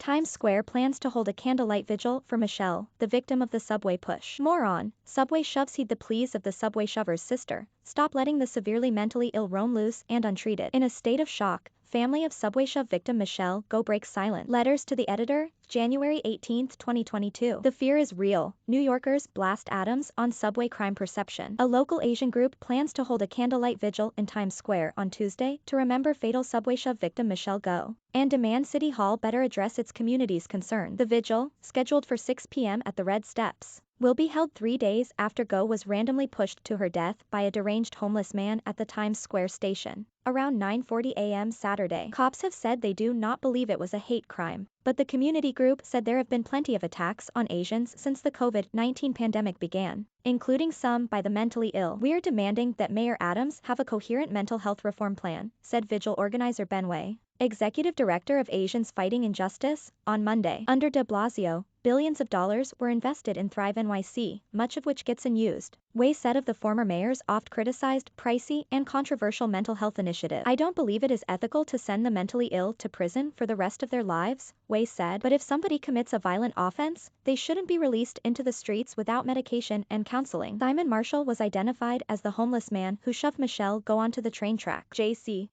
Times Square plans to hold a candlelight vigil for Michelle, the victim of the subway push. More on, subway shoves heed the pleas of the subway shover's sister. Stop letting the severely mentally ill roam loose and untreated. In a state of shock, family of subway shove victim Michelle Go breaks silent. Letters to the editor, January 18, 2022. The fear is real. New Yorkers blast Adams on subway crime perception. A local Asian group plans to hold a candlelight vigil in Times Square on Tuesday to remember fatal subway shove victim Michelle Go and demand City Hall better address its community's concern. The vigil, scheduled for 6 p.m. at the Red Steps, will be held 3 days after Go was randomly pushed to her death by a deranged homeless man at the Times Square station around 9:40 a.m. Saturday. Cops have said they do not believe it was a hate crime, but the community group said there have been plenty of attacks on Asians since the COVID-19 pandemic began, including some by the mentally ill. "We're demanding that Mayor Adams have a coherent mental health reform plan," said vigil organizer Ben Way, executive director of Asians Fighting Injustice, on Monday. Under de Blasio, billions of dollars were invested in Thrive NYC, much of which gets unused. Way said of the former mayor's oft-criticized, pricey, and controversial mental health initiative. "I don't believe it is ethical to send the mentally ill to prison for the rest of their lives," Way said, "but if somebody commits a violent offense, they shouldn't be released into the streets without medication and counseling." Simon Marshall was identified as the homeless man who shoved Michelle Go onto the train track. J.C.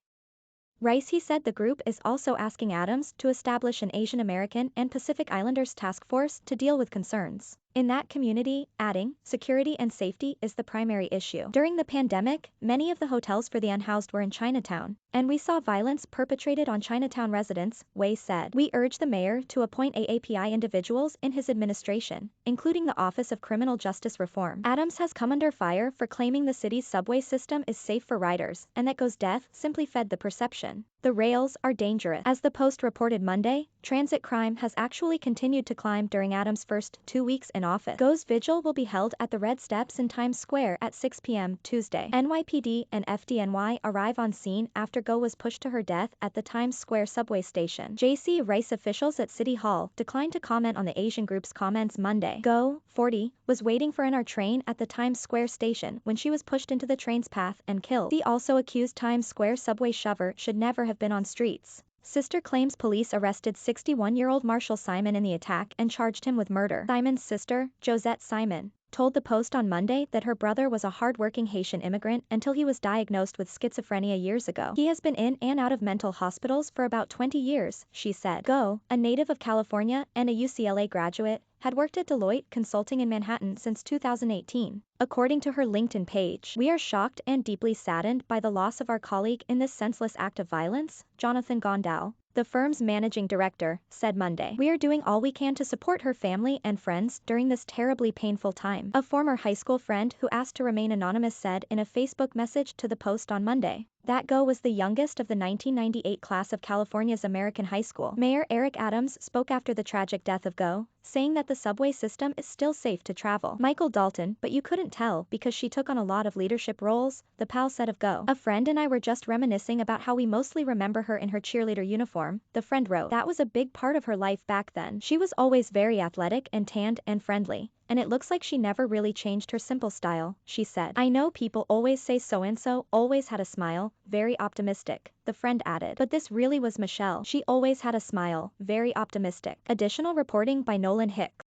Rice he said the group is also asking Adams to establish an Asian American and Pacific Islanders task force to deal with concerns in that community, adding, "Security and safety is the primary issue." During the pandemic, many of the hotels for the unhoused were in Chinatown, and we saw violence perpetrated on Chinatown residents, Way said. "We urge the mayor to appoint AAPI individuals in his administration, including the Office of Criminal Justice Reform." Adams has come under fire for claiming the city's subway system is safe for riders, and that Go's death simply fed the perception. "The rails are dangerous." As the Post reported Monday, transit crime has actually continued to climb during Adams' first 2 weeks in office. Go's vigil will be held at the Red Steps in Times Square at 6 p.m. Tuesday. NYPD and FDNY arrive on scene after Go was pushed to her death at the Times Square subway station. J.C. Rice officials at City Hall declined to comment on the Asian group's comments Monday. Go, 40, was waiting for our train at the Times Square station when she was pushed into the train's path and killed. He also accused Times Square subway shover should never have been on streets. Sister claims police arrested 61-year-old Marshall Simon in the attack and charged him with murder. Simon's sister, Josette Simon, told the Post on Monday that her brother was a hard-working Haitian immigrant until he was diagnosed with schizophrenia years ago. "He has been in and out of mental hospitals for about 20 years, she said. Go, a native of California and a UCLA graduate, had worked at Deloitte Consulting in Manhattan since 2018. According to her LinkedIn page, "We are shocked and deeply saddened by the loss of our colleague in this senseless act of violence," Jonathan Gondal, the firm's managing director, said Monday. "We are doing all we can to support her family and friends during this terribly painful time," a former high school friend who asked to remain anonymous said in a Facebook message to the Post on Monday. That Go was the youngest of the 1998 class of California's American high school. Mayor Eric Adams spoke after the tragic death of Go, saying that the subway system is still safe to travel. "Michael Dalton, but you couldn't tell because she took on a lot of leadership roles," the pal said of Go. "A friend and I were just reminiscing about how we mostly remember her in her cheerleader uniform," the friend wrote. "That was a big part of her life back then. She was always very athletic and tanned and friendly, and it looks like she never really changed her simple style," she said. "I know people always say so-and-so always had a smile, very optimistic," the friend added. "But this really was Michelle. She always had a smile, very optimistic." Additional reporting by Nolan Hicks.